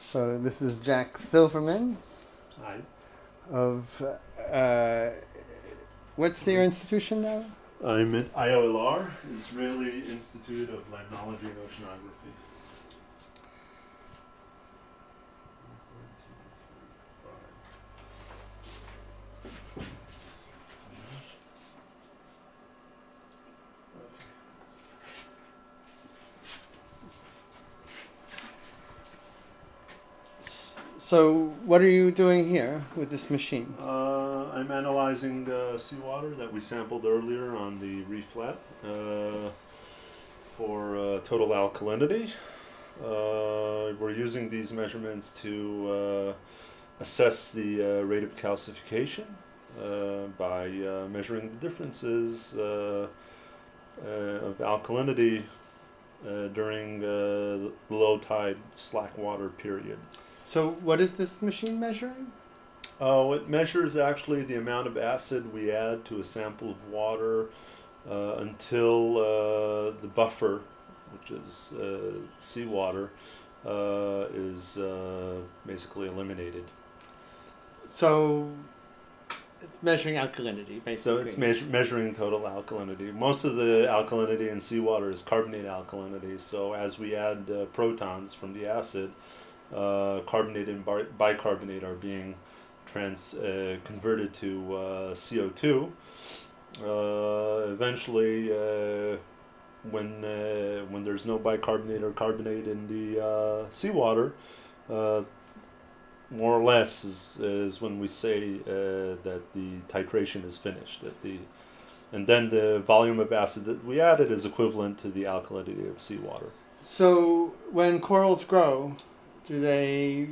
So this is Jack Silverman Hi. of, what's your institution now? I'm at IOLR, Israeli Institute of Limnology and Oceanography. So what are you doing here with this machine? I'm analyzing seawater that we sampled earlier on the reef flat for total alkalinity. We're using these measurements to assess the rate of calcification by measuring the differences of alkalinity during the low tide slack water period. So what is this machine measuring? Oh, it measures actually the amount of acid we add to a sample of water until the buffer, which is seawater, is basically eliminated. So it's measuring alkalinity, basically. So it's measuring total alkalinity. Most of the alkalinity in seawater is carbonate alkalinity. So as we add protons from the acid, carbonate and bicarbonate are being converted to CO2. Eventually, when there's no bicarbonate or carbonate in the seawater, more or less is when we say that the titration is finished. And then the volume of acid that we added is equivalent to the alkalinity of seawater. So when corals grow, do they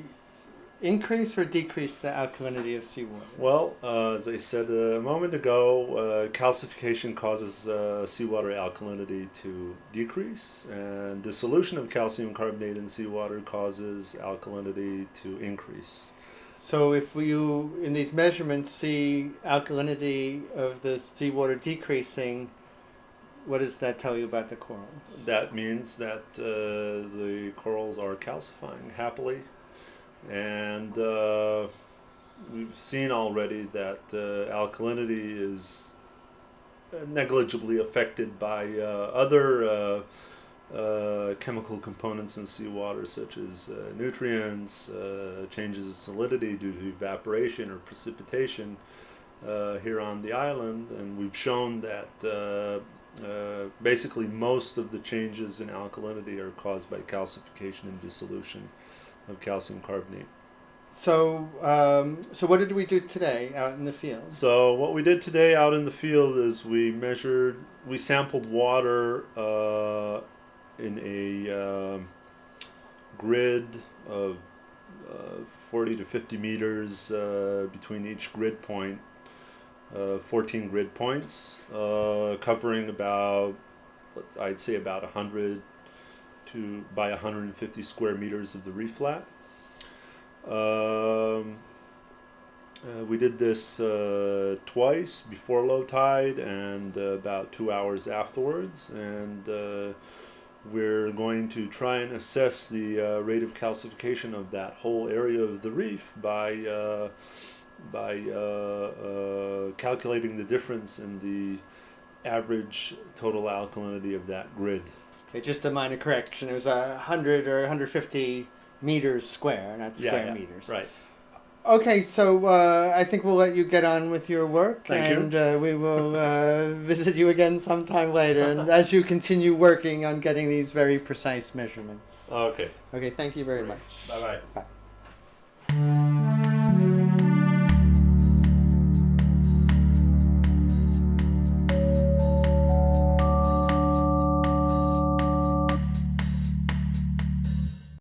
increase or decrease the alkalinity of seawater? Well, as I said a moment ago, calcification causes seawater alkalinity to decrease, and dissolution of calcium carbonate in seawater causes alkalinity to increase. So if you, in these measurements, see alkalinity of the seawater decreasing, what does that tell you about the corals? That means that the corals are calcifying happily. And we've seen already that alkalinity is negligibly affected by other chemical components in seawater, such as nutrients, changes in salinity due to evaporation or precipitation here on the island. And we've shown that basically most of the changes in alkalinity are caused by calcification and dissolution of calcium carbonate. So what did we do today out in the field? So what we did today out in the field is we sampled water in a grid of 40 to 50 meters between each grid point, 14 grid points, covering about, I'd say about 100 by 150 square meters of the reef flat. We did this twice, before low tide and about 2 hours afterwards, and we're going to try and assess the rate of calcification of that whole area of the reef by calculating the difference in the average total alkalinity of that grid. Okay, just a minor correction. It was 100 or 150 meters square, not square meters. Right. Okay, so I think we'll let you get on with your work. Thank you. We will visit you again sometime later, and as you continue working on getting these very precise measurements. Okay. Okay, thank you very much. Bye-bye. Bye.